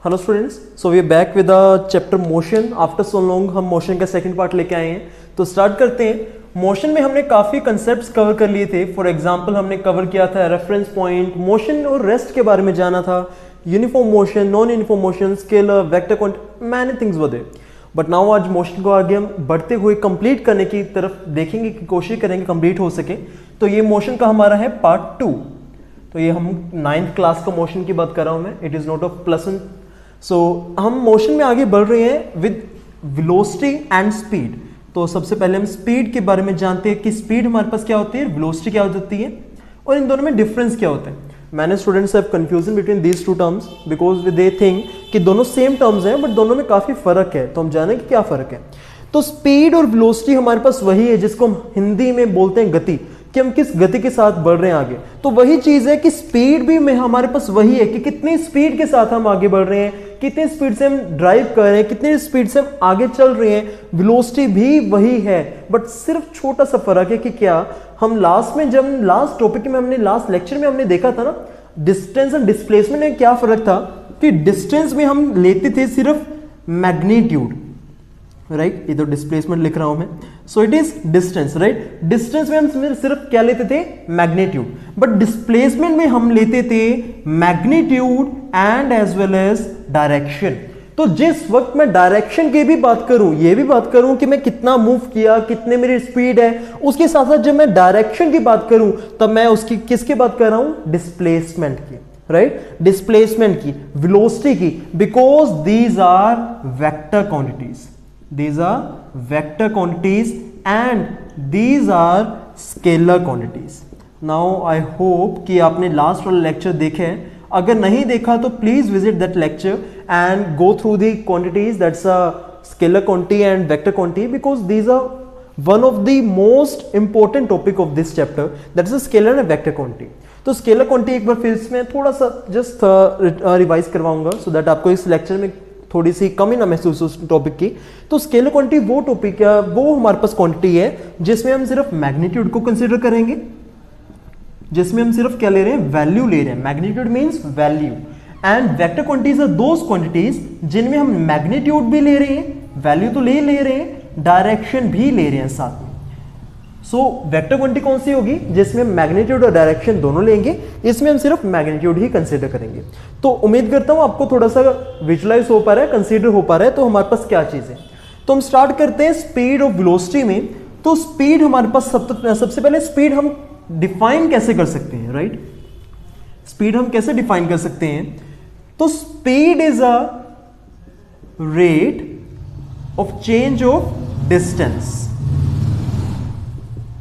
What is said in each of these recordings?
Hello students, so we are back with the chapter motion. After so long हम motion का second part लेके आए हैं, तो स्टार्ट करते हैं। मोशन में हमने काफी कंसेप्ट्स कवर कर लिए थे। फॉर एग्जांपल हमने कवर किया था रेफरेंस पॉइंट, मोशन और रेस्ट के बारे में जाना था, uniform motion, non uniform motion, scalar, vector quantity, many things were there. But now आज मोशन को आगे हम बढ़ते हुए कंप्लीट करने की तरफ देखेंगे कि कोशिश करेंगे कंप्लीट हो सके। तो ये मोशन का हमारा है पार्ट 2। तो ये हम 9th क्लास का मोशन की बात कर रहा हूं मैं, इट इज नॉट ऑफ +1। सो हम मोशन में आगे बढ़ रहे हैं विद वेलोसिटी एंड स्पीड। तो सबसे पहले हम स्पीड के बारे में जानते हैं कि स्पीड हमारे पास क्या होती है, वेलोसिटी क्या होती है, और इन दोनों में डिफरेंस क्या होता है। मैंने students have confusion between these two terms because they think कि दोनों सेम टर्म्स हैं, बट दोनों में काफी फर्क है। तो हम जानें कि क्या फर्क है। तो स्पीड और वेलोसिटी हमारे पास वही है जिसको हम हिंदी में बोलते हैं गति, कि हम किस गति के साथ बढ़ रहे हैं आगे। तो वही चीज है कि स्पीड भी में हमारे पास वही है कि कितनी स्पीड के साथ हम आगे बढ़ रहे हैं, कितनी स्पीड से हम ड्राइव कर रहे हैं, कितनी स्पीड से हम आगे चल रहे हैं। वेलोसिटी भी वही है, बट सिर्फ छोटा सा फर्क है कि क्या हम लास्ट में, जब लास्ट टॉपिक में हमने लास्ट लेक्चर में हमने देखा था ना, डिस्टेंस एंड डिस्प्लेसमेंट में क्या फर्क था कि डिस्टेंस में हम लेते थे सिर्फ मैग्नीट्यूड, राइट। ये तो डिस्प्लेसमेंट लिख रहा हूं मैं, so it is distance, right. Distance में हम सिर्फ क्या लेते थे, मैग्नीट्यूड, बट डिस्प्लेसमेंट में हम लेते थे magnitude and as well as direction. तो जिस वक्त मैं डायरेक्शन की भी बात करूं, ये भी बात करूं कि मैं कितना मूव किया, कितने मेरी स्पीड है, उसके साथ साथ जब मैं डायरेक्शन की बात करूं तब मैं उसकी किसकी बात कर रहा हूं, डिस्प्लेसमेंट की, राइट। डिस्प्लेसमेंट की, वेलोसिटी की, because these are vector quantities, these are vector quantities and these are scalar quantities. Now I hope कि आपने लास्ट वाला लेक्चर देखे हैं। अगर नहीं देखा तो please visit that lecture and go through the quantities, that's a scalar quantity and vector quantity, because these are one of the most important topic of this chapter, that's a scalar and vector quantity. तो scalar quantity एक बार फिर इसमें थोड़ा सा just revise करवाऊंगा so that आपको इस लेक्चर में थोड़ी सी कमी ना महसूस उस टॉपिक की। तो स्केलर क्वांटिटी वो टॉपिक है, वो हमारे पास क्वांटिटी है जिसमें हम सिर्फ मैग्नीट्यूड को कंसीडर करेंगे, जिसमें हम सिर्फ क्या ले रहे हैं, वैल्यू ले रहे हैं। Magnitude means value, and vector quantities are those quantities जिनमें हम मैग्नीट्यूड भी ले रहे हैं, वैल्यू तो ले रहे हैं, डायरेक्शन भी ले रहे हैं साथ में। सो वेक्टर क्वांटिटी कौन सी होगी, जिसमें मैग्नीट्यूड और डायरेक्शन दोनों लेंगे, इसमें हम सिर्फ मैग्नीट्यूड ही कंसीडर करेंगे। तो उम्मीद करता हूं आपको थोड़ा सा विजुअलाइज हो पा रहा है, कंसीडर हो पा रहा है। तो हमारे पास क्या चीज है, तो हम स्टार्ट करते हैं स्पीड और वेलोसिटी में। तो स्पीड हमारे पास सबसे पहले स्पीड हम डिफाइन कैसे कर सकते हैं, राइट। स्पीड हम कैसे डिफाइन कर सकते हैं, तो speed is a rate of change of distance,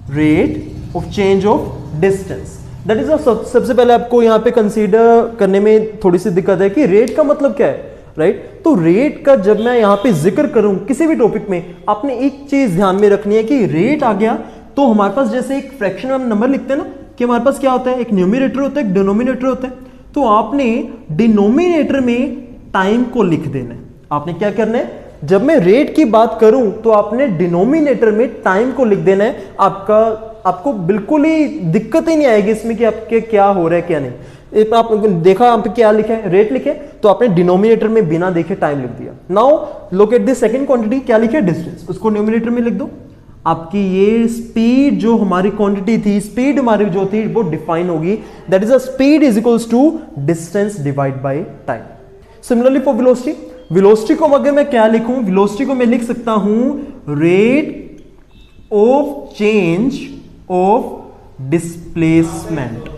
rate of change of distance, that is. सबसे पहले आपको यहां पे कंसीडर करने में थोड़ी सी दिक्कत है कि रेट का मतलब क्या है, राइट। तो रेट का जब मैं यहां पे जिक्र करूं किसी भी टॉपिक में, आपने एक चीज ध्यान में रखनी है कि रेट आ गया तो हमारे पास जैसे एक फ्रैक्शन में हम नंबर लिखते हैं ना, कि हमारे पास क्या होता है, एक न्यूमरेटर होता है, एक डिनोमिनेटर होता है। तो आपने डिनोमिनेटर में टाइम को लिख देना है। आपने क्या करना है, जब मैं रेट की बात करूं तो आपने डिनोमिनेटर में टाइम को लिख देना है। आपको बिल्कुल ही दिक्कत ही नहीं आएगी इसमें कि आपके क्या हो रहा है क्या नहीं। आप देखा आप क्या लिखे है, रेट लिखे, तो आपने डिनोमिनेटर में बिना देखे टाइम लिख दिया। Now look at the second quantity, क्या लिखे, डिस्टेंस, उसको न्यूमरेटर में लिख दो। आपकी ये स्पीड जो हमारी क्वांटिटी थी, स्पीड हमारी जो थी वो डिफाइन होगी, that is a speed is equals to distance divide by time. Similarly for velocity, velocity को अगर मैं क्या लिखूं, वेलोसिटी को मैं लिख सकता हूं rate of change of displacement,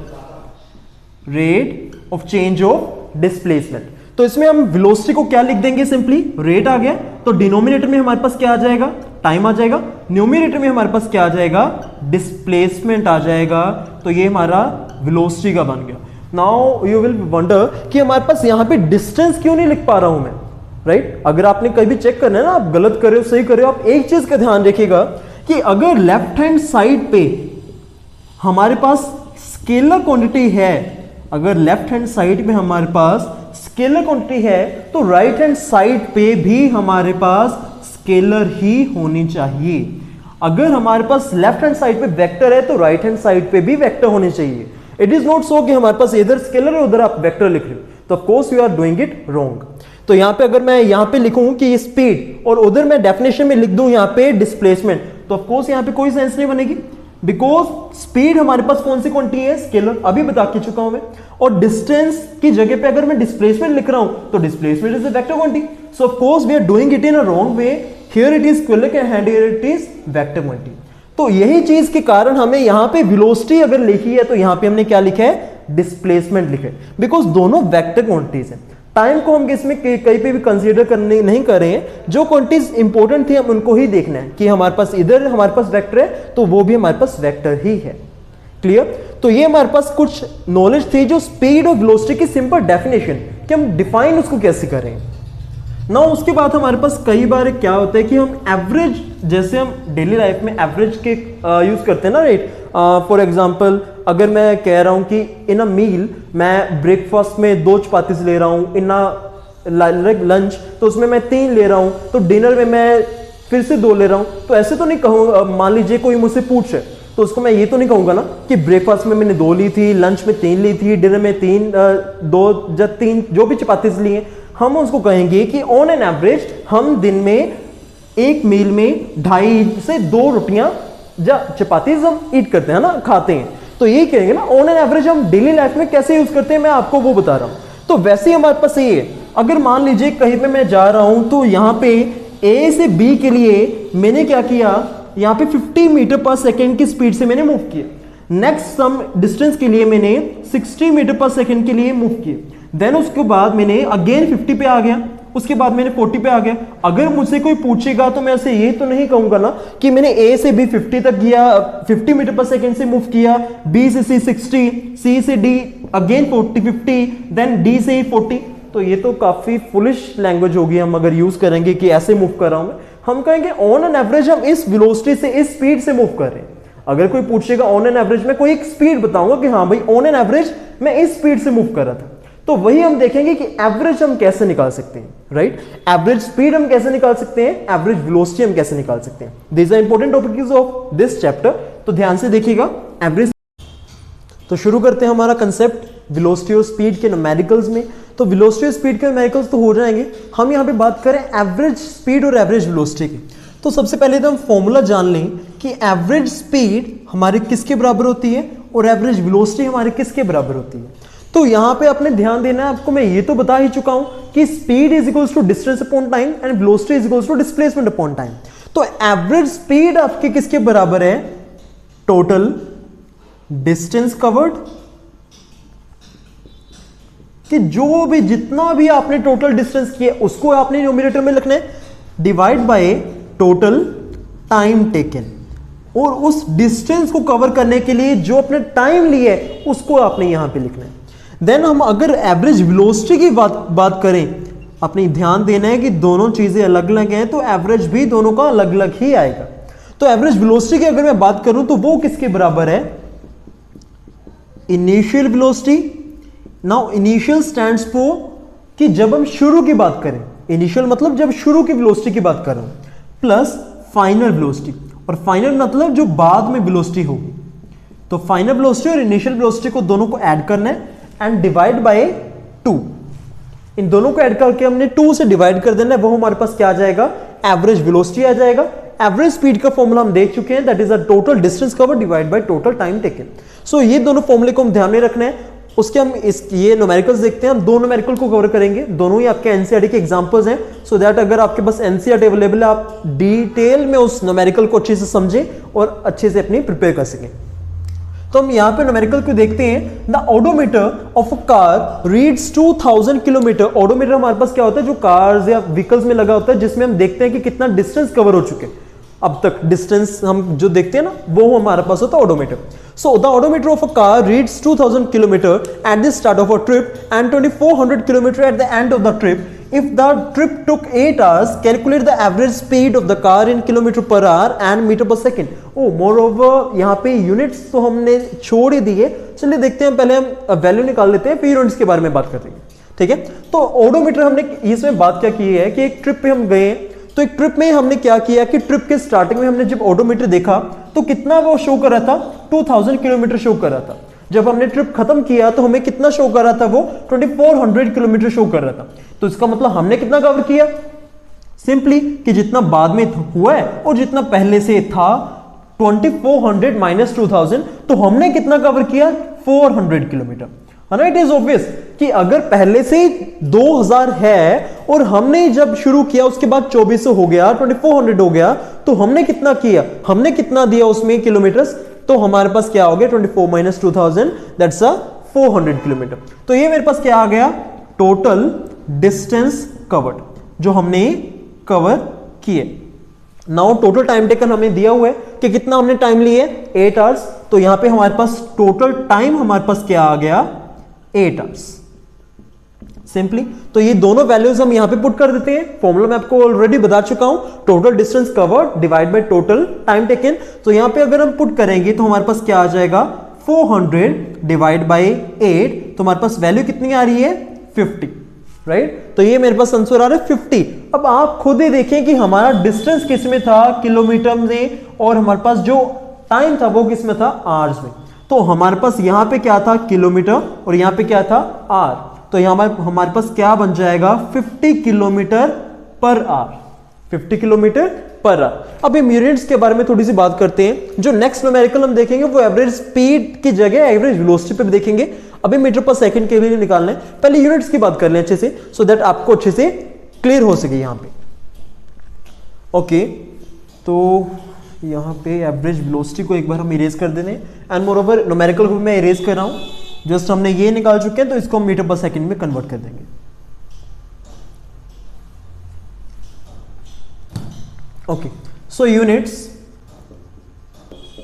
rate of change of displacement. तो इसमें हम वेलोसिटी को क्या लिख देंगे, सिंपली रेट आ गया, तो डिनोमिनेटर में हमारे पास क्या आ जाएगा, टाइम आ जाएगा, न्यूमरेटर में हमारे पास क्या आ जाएगा, डिस्प्लेसमेंट आ जाएगा। तो ये हमारा वेलोसिटी का बन गया। नाउ यू विल वंडर कि हमारे पास यहां पे डिस्टेंस क्यों नहीं लिख पा रहा हूं मैं, राइट। अगर आपने कभी चेक करना है ना, आप गलत कर रहे हो सही कर रहे हो, आप एक चीज का ध्यान रखिएगा कि अगर लेफ्ट हैंड साइड पे हमारे पास स्केलर क्वांटिटी है, अगर लेफ्ट हैंड साइड में हमारे पास स्केलर क्वांटिटी है, तो राइट हैंड साइड पे भी हमारे पास स्केलर ही होनी चाहिए। अगर हमारे पास लेफ्ट हैंड साइड पे वेक्टर है तो राइट हैंड साइड पे भी वेक्टर होने चाहिए। इट इज नॉट सो कि हमारे पास इधर स्केलर है उधर आप वेक्टर लिख रहे हो, तो of course you are doing it wrong. तो यहाँ पे अगर मैं यहाँ पे लिखूं कि ये स्पीड और उधर मैं डेफिनेशन में लिख दूं यहाँ पे डिस्प्लेसमेंट, तो ऑफ कोर्स यहाँ पे कोई सेंस नहीं बनेगी, बिकॉज स्पीड हमारे पास कौन सी क्वांटिटी है, स्केलर, अभी बता के चुका हूं मैं। और डिस्टेंस की जगह पे अगर मैं डिस्प्लेसमेंट लिख रहा हूं तो displacement is a vector quantity, so of course we are doing it in a wrong way, here it is scalar and here it is vector quantity. तो यही चीज के कारण हमें यहां पे वेलोसिटी अगर लिखी है तो यहां पे हमने क्या लिखा है, डिस्प्लेसमेंट लिखा है, बिकॉज दोनों वेक्टर क्वांटिटीज हैं। टाइम को हम इसमें कहीं पे भी कंसीडर करने नहीं कर रहे हैं, जो क्वांटिटीज इंपॉर्टेंट थी हम उनको ही देखना है कि हमारे पास इधर हमारे पास वेक्टर है तो वो भी हमारे पास वेक्टर ही है। क्लियर? तो ये हमारे पास कुछ नॉलेज थी जो स्पीड और वेलोसिटी की सिंपल डेफिनेशन कि हम डिफाइन उसको कैसे करें ना। उसके बाद हमारे पास कई बार क्या होता है कि हम एवरेज, जैसे हम डेली लाइफ में एवरेज के यूज करते हैं ना, राइट। फॉर एग्जांपल अगर मैं कह रहा हूं कि इन अ मील मैं ब्रेकफास्ट में 2 चपातीस ले रहा हूं, इन लंच तो उसमें मैं 3 ले रहा हूं, तो डिनर में मैं फिर से 2 ले रहा हूं, तो ऐसे तो नहीं कहूंगा। मान लीजिए कोई मुझसे पूछे तो उसको मैं ये तो नहीं कहूंगा ना कि ब्रेकफास्ट में मैंने 2 ली थी, लंच में 3 ली थी, डिनर में 3 जो भी चपातीस लिए, हम उसको कहेंगे कि ऑन एन एवरेज हम दिन में एक मील में 2.5 से 2 रोटियां चपातीस हम ईट करते हैं ना, खाते हैं। तो ये कहेंगे ना ऑन एन एवरेज हम डेली लाइफ में कैसे यूज करते हैं, मैं आपको वो बता रहा हूं। तो वैसे ही हमारे पास ये है, अगर मान लीजिए कहीं पे मैं जा रहा हूं तो यहां पे ए से बी के लिए मैंने क्या किया, यहां पे 50 मीटर पर सेकेंड की स्पीड से मैंने मूव किया। नेक्स्ट सम डिस्टेंस के लिए मैंने 60 मीटर पर सेकेंड के लिए मूव किए। देन उसके बाद मैंने अगेन 50 पे आ गया, उसके बाद मैंने 40 पे आ गया। अगर मुझसे कोई पूछेगा तो मैं ऐसे ये तो नहीं कहूंगा ना कि मैंने ए से बी 50 तक गया, 50 मीटर पर सेकेंड से मूव किया, बी से सी 60, सी से डी अगेन 40 50, देन डी से 40। तो ये तो काफी फुलिश लैंग्वेज होगी हम अगर यूज करेंगे कि ऐसे मूव कर रहा हूं मैं। हम कहेंगे ऑन एन एवरेज हम इस वेलोसिटी से, इस स्पीड से मूव कर रहे हैं। अगर कोई पूछेगा ऑन एन एवरेज, मैं कोई एक स्पीड बताऊंगा कि हाँ भाई ऑन एन एवरेज मैं इस स्पीड से मूव कर रहा था। तो वही हम देखेंगे कि एवरेज हम कैसे निकाल सकते हैं, राइट। एवरेज स्पीड हम कैसे निकाल सकते हैं, एवरेज वेलोसिटी हम कैसे निकाल सकते हैं। This are important topics of this chapter, तो ध्यान से देखिएगा एवरेज। तो शुरू करते हैं हमारा कंसेप्ट वेलोसिटी और स्पीड के न्यूमेरिकल्स में। तो वेलोसिटी और स्पीड के न्यूमेरिकल्स तो हो जाएंगे, हम यहाँ पे बात करें एवरेज स्पीड और एवरेज वेलोसिटी की। तो सबसे पहले तो हम फॉर्मूला जान लें कि एवरेज स्पीड हमारी किसके बराबर होती है और एवरेज वेलोसिटी हमारी किसके बराबर होती है। तो यहां पे आपने ध्यान देना है, आपको मैं ये तो बता ही चुका हूं कि speed is equals to distance upon time and velocity is equals to displacement upon time. तो एवरेज स्पीड आपके किसके बराबर है, टोटल डिस्टेंस कवर्ड, कि जो भी जितना भी आपने टोटल डिस्टेंस किया उसको आपने न्यूमरेटर में लिखना है, divide by total time taken, और उस डिस्टेंस को कवर करने के लिए जो अपने टाइम लिया है उसको आपने यहां पे लिखना है। देन हम अगर एवरेज वेलोसिटी की बात करें, अपनी ध्यान देना है कि दोनों चीजें अलग अलग हैं, तो एवरेज भी दोनों का अलग अलग ही आएगा। तो एवरेज वेलोसिटी की अगर मैं बात करूं तो वो किसके बराबर है, initial velocity. Now initial stands for कि जब हम शुरू की बात करें, इनिशियल मतलब जब शुरू की वेलोसिटी की बात कर रहा हूं, प्लस फाइनल वेलोसिटी, और फाइनल मतलब जो बाद में वेलोसिटी होगी। तो फाइनल वेलोसिटी और इनिशियल वेलोसिटी को दोनों को ऐड करना है एंड डिवाइड बाय 2। इन दोनों को ऐड करके हमने 2 से डिवाइड कर देना है, वो हमारे पास क्या आ जाएगा, एवरेज वेलोसिटी आ जाएगा। एवरेज स्पीड का फॉर्मूला हम देख चुके हैं, that is the total distance covered divide by total time taken. So ये दोनों फॉर्मूले को हम ध्यान में रखना है। उसके हम ये न्यूमेरिकल्स देखते हैं, हम 2 न्यूमेरिकल को कवर करेंगे, दोनों ही आपके एनसीईआरटी के एग्जांपल्स हैं, सो दैट अगर आपके पास एनसीईआरटी अवेलेबल है आप डिटेल में उस न्यूमेरिकल को अच्छे से समझें और अच्छे से अपनी प्रिपेयर कर सकें। तो हम यहां पे न्यूमेरिकल को देखते हैं, the odometer of a car reads 2000 kilometre. Odometer हमारे पास क्या होता है, जो कार्स या व्हीकल्स में लगा होता है, जिसमें हम देखते हैं कि कितना डिस्टेंस कवर हो चुके हैं अब तक। डिस्टेंस हम जो देखते हैं ना, वो हमारे पास होता है odometer. So the odometer of a car reads 2000 km at the start of a trip and 2400 km at the end of the trip. If the trip took 8 hours, calculate the average speed of the car in km per hour and meter per second. Oh, moreover, यहाँ पे units तो हमने छोड़ ही दी है। चलिए देखते हैं, पहले हम वैल्यू निकाल लेते हैं, फिर यूनिट्स के बारे में बात करते हैं, ठीक है। तो ओडोमीटर हमने इसमें बात क्या की है कि एक ट्रिप पे हम गए, तो एक ट्रिप में हमने क्या किया कि ट्रिप के स्टार्टिंग में हमने जब ओडोमीटर देखा तो कितना वो शो कर रहा था, 2000 किलोमीटर शो कर रहा था। जब हमने ट्रिप खत्म किया तो हमें कितना शो कर रहा था, वो 2400 किलोमीटर शो कर रहा था। तो इसका मतलब हमने कितना कवर किया, सिंपली कि जितना बाद में हुआ है और जितना पहले से था 2400 माइनस 2000, तो हमने कितना कवर किया, 400 किलोमीटर, है ना। इट इज ऑब्वियस कि अगर पहले से 2000 है और हमने जब शुरू किया उसके बाद 2400 हो गया, 2400 हो गया, तो हमने कितना किया, हमने कितना दिया उसमें किलोमीटर्स, तो हमारे पास क्या हो गया 24 माइनस 2000 दैट्स अ 400 किलोमीटर। तो ये मेरे पास क्या आ गया, टोटल डिस्टेंस कवर्ड जो हमने कवर किए। नाउ टोटल टाइम टेकन हमें दिया हुआ है कि कितना हमने टाइम लिए, 8 आवर्स। तो यहां पे हमारे पास टोटल टाइम हमारे पास क्या आ गया, 8 आवर्स सिंपली। तो ये दोनों वैल्यूज हम यहां पे पुट कर देते हैं। फॉर्मूला मैं आपको ऑलरेडी बता चुका हूं, total distance covered divide by total time taken. तो यहां पे अगर हम पुट करेंगे तो हमारे पास क्या आ जाएगा, 400 डिवाइड बाय 8, तो हमारे पास वैल्यू कितनी आ रही है, 50, राइट। तो ये मेरे पास आंसर आ रहा है 50। अब आप खुद ही देखें कि हमारा डिस्टेंस किस में था, किलोमीटर में, और हमारे पास जो टाइम था वो किस में था, आवर्स में। तो हमारे पास यहां पे क्या था, किलोमीटर, और यहां पे क्या था, आवर। तो यहां हमारे पास क्या बन जाएगा, 50 kilometre per our, 50 kilometre per our. अब हम यूनिट्स के बारे में थोड़ी सी बात करते हैं। जो नेक्स्ट न्यूमेरिकल हम देखेंगे वो एवरेज स्पीड की जगह एवरेज वेलोसिटी पे भी देखेंगे। अभी मीटर पर सेकंड के लिए निकालना है, पहले यूनिट्स की बात कर लें अच्छे से, सो दैट आपको अच्छे से क्लियर हो सके यहां पे। ओके, तो यहां पे एवरेज वेलोसिटी को एक बार हम इरेज कर देने, एंड मोर ओवर न्यूमेरिकल को मैं इरेज कर रहा हूं। जस्ट हमने ये निकाल चुके हैं, तो इसको हम मीटर पर सेकंड में कन्वर्ट कर देंगे। ओके, सो यूनिट्स,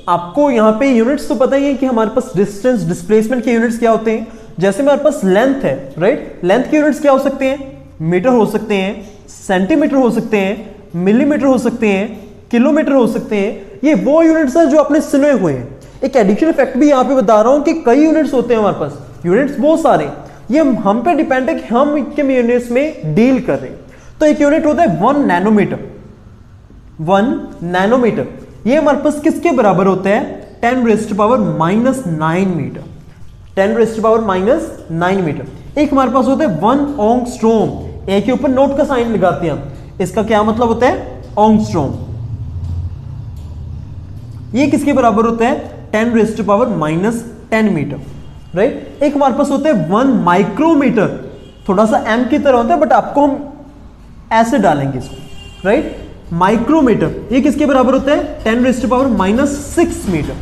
आपको यहां पे यूनिट्स तो पता ही है कि हमारे पास डिस्टेंस डिस्प्लेसमेंट के यूनिट्स क्या होते हैं। जैसे हमारे पास लेंथ है, राइट, लेंथ के यूनिट्स क्या हो सकते हैं, मीटर हो सकते हैं, सेंटीमीटर हो सकते हैं, मिलीमीटर हो सकते हैं, किलोमीटर हो सकते हैं। ये वो यूनिट्स हैं जो आपने सुने हुए हैं। एक एडिशनल फैक्ट भी यहां पे बता रहा हूं कि कई यूनिट्स होते हैं हमारे पास, यूनिट्स बहुत सारे, ये हम पे डिपेंड है कि हम किन यूनिट्स में डील कर रहे हैं। तो एक यूनिट होता है 1 नैनोमीटर, 1 नैनोमीटर, ये हमारे पास किसके बराबर होता है, 10 raised to power -9 metre, 10 raised to power -9 metre. एक हमारे पास होता है 1 ओंगस्ट्रोम, ए के ऊपर नोट का साइन लगाते हैं हम, इसका क्या मतलब होता है, ओंगस्ट्रोम। ये किसके बराबर होता है, 10 raised to power -10 metre, right. एक हमारे पास होता है 1 माइक्रोमीटर, थोड़ा सा एम की तरह होता है बट आपको हम ऐसे डालेंगे इसको, राइट। माइक्रोमीटर ये किसके बराबर होता है, 10 रेज़्ड टू पावर -6 मीटर।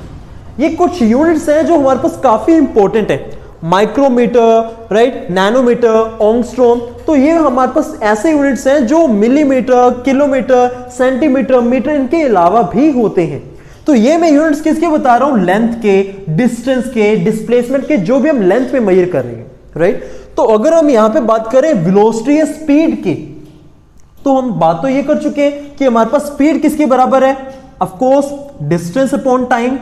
ये कुछ यूनिट्स हैं जो हमारे पास काफी इंपॉर्टेंट है, माइक्रोमीटर, राइट, नैनोमीटर, ओंगस्ट्रोम। तो ये हमारे पास ऐसे यूनिट्स हैं जो मिलीमीटर, किलोमीटर, सेंटीमीटर, मीटर, इनके अलावा भी होते हैं। तो ये मैं यूनिट्स किसके बता रहा हूं, लेंथ के, डिस्टेंस के, डिस्प्लेसमेंट के, जो भी हम लेंथ में मेजर कर रहे हैं, राइट। तो अगर हम यहां पे बात करें वेलोसिटी या स्पीड की, तो हम बात तो ये कर चुके हैं कि हमारे पास स्पीड किसके बराबर है, of course distance upon time,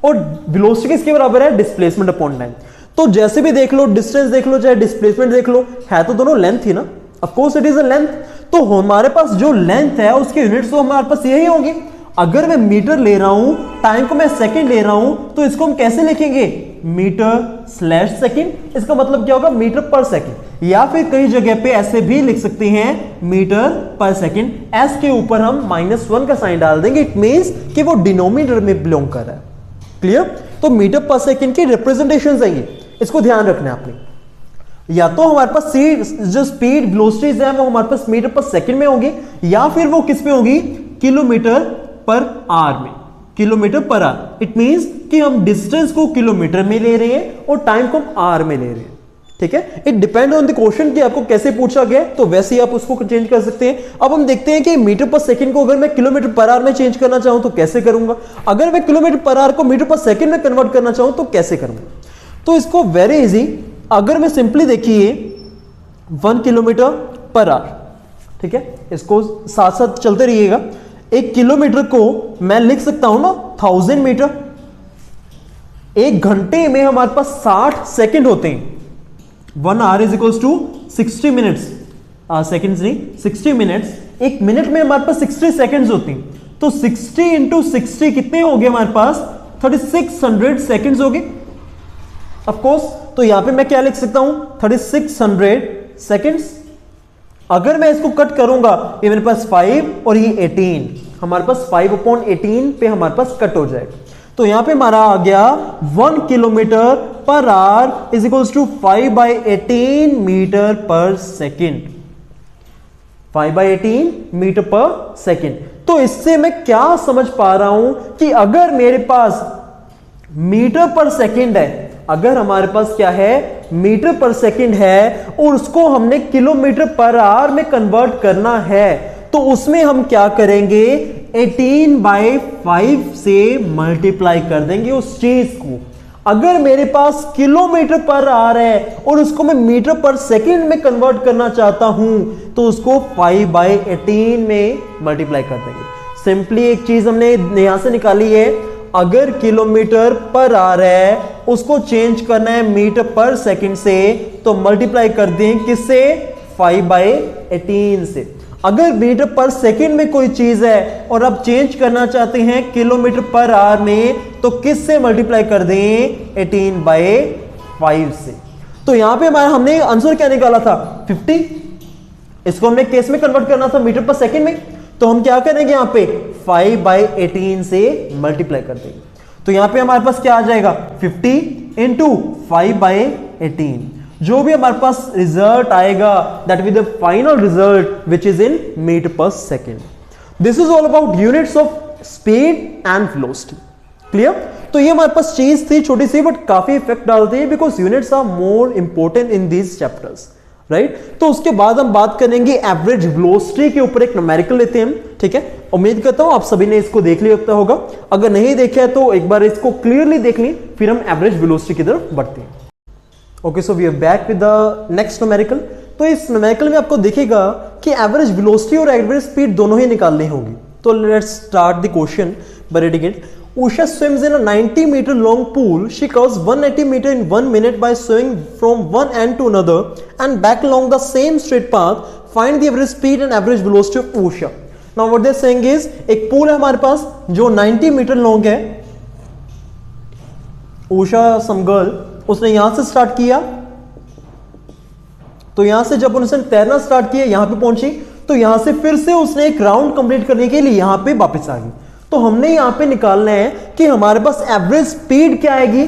और वेलोसिटी किसके बराबर है, डिस्प्लेसमेंट अपॉन टाइम। तो जैसे भी देख लो, डिस्टेंस देख लो चाहे डिस्प्लेसमेंट देख लो, है तो दोनों लेंथ ही ना, of course it is a length. तो हमारे पास जो लेंथ है उसके यूनिट्स तो हमारे पास यही होंगे। अगर मैं मीटर ले रहा हूं, टाइम को मैं सेकंड ले रहा हूं, तो इसको हम कैसे लिखेंगे, मीटर/सेकंड। इसका मतलब क्या होगा, मीटर पर सेकंड, या फिर कई जगह पे ऐसे भी लिख सकते हैं मीटर पर सेकंड। एस के ऊपर हम -1 का साइन डाल देंगे, इट मींस कि वो डिनोमिनेटर में बिलोंग कर रहा है। क्लियर। तो मीटर पर सेकंड की रिप्रेजेंटेशन है ये, इसको ध्यान रखना है आपने। या तो हमारे पास जो स्पीड वेलोसिटीज है वो हमारे पास मीटर पर सेकंड में होगी, या फिर वो किस में होगी, किलोमीटर पर आवर में, kilometre per our. It means कि हम डिस्टेंस को किलोमीटर में ले रहे हैं और टाइम को हम आवर में ले रहे हैं, ठीक है। It depend on the question कि आपको कैसे पूछा गया, तो वैसे ही आप उसको चेंज कर सकते हैं। अब हम देखते हैं कि मीटर पर सेकंड को अगर मैं किलोमीटर पर आवर में चेंज करना चाहूं तो कैसे करूंगा, अगर मैं किलोमीटर पर आवर को मीटर पर सेकंड में कन्वर्ट करना चाहूं तो कैसे करूंगा। तो इसको वेरी इजी, अगर मैं सिंपली देखिए 1 किलोमीटर पर आवर, ठीक है, इसको साथ साथ चलते रहिएगा। एक किलोमीटर को मैं लिख सकता हूं ना 1000 मीटर। एक घंटे में हमारे पास 60 सेकंड होते हैं, 1 hour is equals to 60 minutes, seconds नहीं 60 मिनट्स। एक मिनट में हमारे पास 60 सेकंड्स होती हैं, तो 60 इंटू 60 कितने हो गए हमारे पास, 3600 सेकंड्स हो गए। Of course. तो यहां पे मैं क्या लिख सकता हूं 3600 सेकेंड्स। अगर मैं इसको कट करूंगा ये मेरे पास 5 और ये 18, हमारे पास 5/18 पे हमारे पास कट हो जाएगा। तो यहां पे हमारा आ गया 1 kilometre per hour is equals to 5/18 metre per second. 5/18 metre per second. तो इससे मैं क्या समझ पा रहा हूं कि अगर मेरे पास मीटर पर सेकेंड है, अगर हमारे पास क्या है मीटर पर सेकेंड है और उसको हमने किलोमीटर पर आवर में कन्वर्ट करना है, तो उसमें हम क्या करेंगे 18/5 से मल्टीप्लाई कर देंगे उस चीज को। अगर मेरे पास किलोमीटर पर आवर है और उसको मैं मीटर पर सेकंड में कन्वर्ट करना चाहता हूं तो उसको 5/18 में मल्टीप्लाई कर देंगे। सिंपली एक चीज हमने यहां से निकाली है, अगर किलोमीटर पर आवर है उसको चेंज करना है मीटर पर सेकंड से, तो मल्टीप्लाई कर दें किससे 5/18 से। अगर मीटर पर सेकंड में कोई चीज है और आप चेंज करना चाहते हैं किलोमीटर पर आवर में, तो किस से मल्टीप्लाई कर दें 18/5 से। तो यहां पे हमारा हमने आंसर क्या निकाला था 50। इसको हमने केस में कन्वर्ट करना था मीटर पर सेकंड में, तो हम क्या करेंगे यहां पे 5/18 से मल्टीप्लाई कर देंगे। तो यहां पे हमारे पास क्या आ जाएगा 50 इंटू 5/18। जो भी हमारे पास रिजल्ट आएगा that will the final result which is in meter per second. This is all about units of speed and velocity. Clear? तो ये हमारे पास चीज थी छोटी सी बट काफी इफेक्ट डालती है because units are more important in these chapters, right? तो उसके बाद हम बात करेंगे एवरेज वेलोसिटी के ऊपर, एक न्यूमेरिकल लेते हैं, ठीक है? उम्मीद करता हूं आप सभी ने इसको देख लिया होगा। अगर नहीं देखा है तो एक बार इसको क्लियरली देख लें, फिर हम एवरेज वेलोसिटी की तरफ बढ़ते हैं। Okay, so we are back with the next numerical. तो इस न्यूमेरिकल में आपको दिखेगा कि एवरेज वेलोसिटी और एवरेज स्पीड दोनों ही निकालनी होगी। तो let's start the question by reading it. Usha swims in a 90-meter long pool. She covers 180 meters in 1 minute by swimming from one end to another and back along the same straight path. Find the average speed and average velocity of Usha. Now what they're saying is, एक pool है हमारे पास जो 90 metre long है। Usha some girl, उसने यहां से start किया, तो यहां से जब उसने तैरना स्टार्ट किया यहां पे पहुंची, तो यहां से फिर से उसने एक राउंड कंप्लीट करने के लिए यहां पे वापस आ गई। तो हमने यहां पे निकालना है कि हमारे पास एवरेज स्पीड क्या आएगी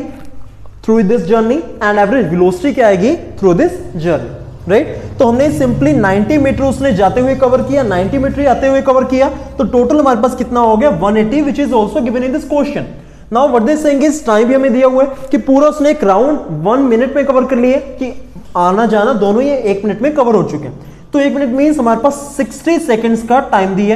through this journey and average velocity क्या आएगी थ्रू दिस जर्नी, राइट? तो हमने सिंपली 90 मीटर उसने जाते हुए कवर किया, 90 मीटर आते हुए कवर किया, तो टोटल हमारे पास कितना हो गया 180, which is also given in this question. Now what they saying is time भी हमें दिया हुआ है कि पूरा उसने एक राउंड 1 मिनट में कवर कर लिए, कि आना जाना दोनों ये 1 मिनट में कवर हो चुके हैं। तो 1 मिनट मींस हमारे पास 60 सेकंड्स का टाइम दिया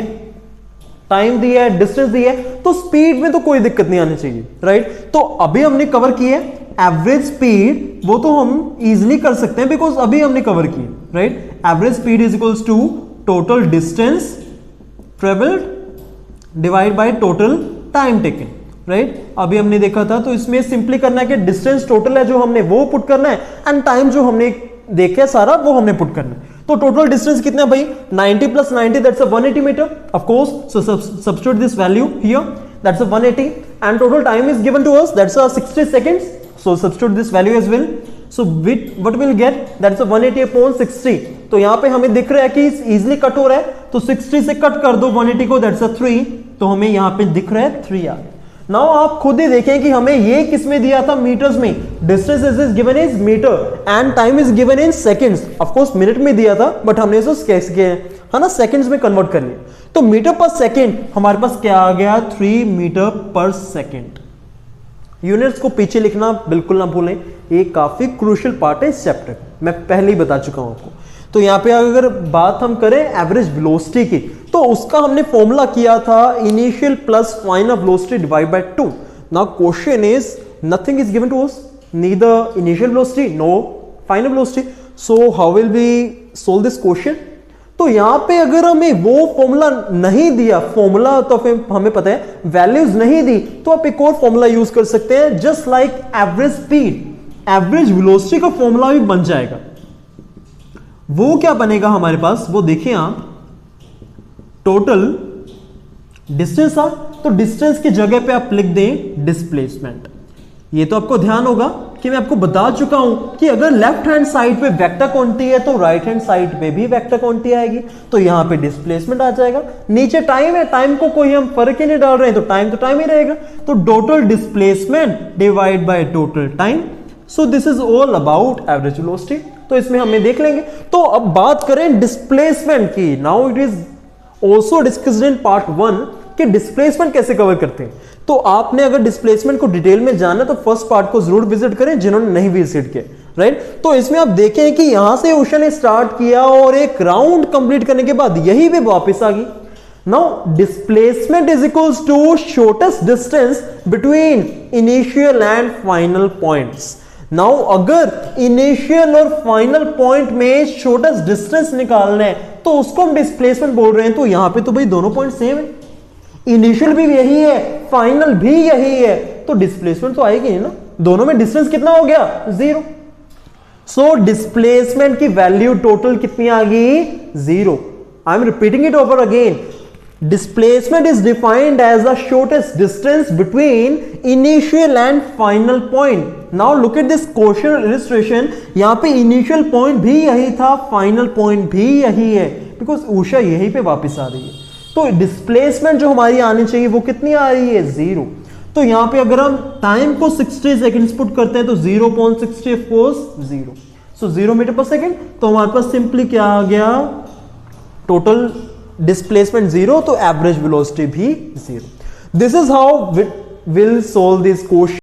है, डिस्टेंस दी है, तो स्पीड में तो कोई दिक्कत नहीं आनी चाहिए, राइट? तो अभी हमने कवर किया एवरेज स्पीड, वो तो हम इजीली कर सकते हैं बिकॉज अभी हमने कवर किया, right? Average speed is equals to total distance travelled divide by total time taken, right? अभी हमने देखा था, तो इसमें सिंपली करना है कि डिस्टेंस टोटल है जो हमने वो पुट करना है एंड टाइम जो हमने देखा सारा वो हमने पुट करना है। तो टोटल डिस्टेंस कितना है भाई 90 plus 90 that's a 180 meter of course, so substitute this value here, that's a 180 and total time is given to us, that's a 60 seconds, so substitute this value as well, so what we'll get, that's a 180 upon 60। तो यहां पे हमें दिख रहा है कि easily cut हो रहा है, तो 60 से कट कर दो 180 को, that's a 3, तो हमें यहां पे दिख रहा है 3 आ। नाउ आप खुद ही देखें कि हमें ये किस में दिया था मीटर्स में, distance is given is metre and time is given in seconds. Of course minute में दिया था बट हमने इसको है ना सेकंड्स में कन्वर्ट कर लिया। तो मीटर पर सेकंड हमारे पास क्या आ गया 3 मीटर पर सेकंड। यूनिट्स को पीछे लिखना बिल्कुल ना भूलें, ये काफी क्रूशियल पार्ट है इस चैप्टर, मैं पहले ही बता चुका हूं आपको। तो यहां पे अगर बात हम करें एवरेज वेलोसिटी की, तो उसका हमने फॉर्मूला किया था initial plus final velocity divide by 2। Now question is nothing is given to us, neither initial velocity no final velocity, so how will we solve this question? तो यहां पे अगर हमें वो फॉर्मूला नहीं दिया, फॉर्मूला तो हमें पता है वैल्यूज नहीं दी, तो आप एक और फॉर्मूला यूज कर सकते हैं just like average speed, average velocity का फॉर्मूला भी बन जाएगा। वो क्या बनेगा हमारे पास, वो देखिए आप, टोटल डिस्टेंस आ, तो डिस्टेंस की जगह पे आप लिख दें डिस्प्लेसमेंट। ये तो आपको ध्यान होगा कि मैं आपको बता चुका हूं कि अगर लेफ्ट हैंड साइड पे वेक्टर क्वांटिटी है तो राइट हैंड साइड पे भी वेक्टर क्वांटिटी आएगी, तो यहां पे डिस्प्लेसमेंट आ जाएगा। नीचे टाइम है, टाइम को कोई हम फर्क ही नहीं डाल रहे हैं, तो टाइम ही रहेगा, तो total displacement divide by total time. So this is all about average velocity. तो इसमें हमें देख लेंगे। तो अब बात करें डिस्प्लेसमेंट की। Now it is also discussed in part 1 कि डिस्प्लेसमेंट कैसे कवर करते हैं। तो आपने अगर डिस्प्लेसमेंट को डिटेल में जानना तो फर्स्ट पार्ट को जरूर विजिट करें जिन्होंने नहीं विजिट किया, राइट। तो इसमें आप देखें कि यहां से उषा ने स्टार्ट किया और एक राउंड कंप्लीट करने के बाद यही पे वापस आ गई। Now displacement is equals to shortest distance between initial and final points. Now अगर इनिशियल और फाइनल पॉइंट में शॉर्टेस्ट डिस्टेंस निकालना है तो उसको हम डिस्प्लेसमेंट बोल रहे हैं। तो यहां पे तो भाई दोनों पॉइंट सेम है, इनिशियल भी यही है, फाइनल भी यही है, तो डिस्प्लेसमेंट तो आएगी नहीं ना। दोनों में डिस्टेंस कितना हो गया? 0। सो डिस्प्लेसमेंट की वैल्यू टोटल कितनी आ गई? 0। I am repeating it over again. Displacement is defined as the shortest distance between initial and final point. Now look at this quotient illustration. यहाँ पे initial point भी यही था, final point भी यही है, because उषा यहीं पे वापस आ रही है। तो displacement जो हमारी आनी चाहिए वो कितनी आ रही है? 0। तो यहाँ पे अगर हम टाइम को 60 सेकेंड्स पुट करते हैं तो 0.60 of course 0। So 0 metre per second. तो हमारे पास सिंपली क्या आ गया? टोटल डिस्प्लेसमेंट 0, तो एवरेज वेलोसिटी भी 0। This is how will solve this question.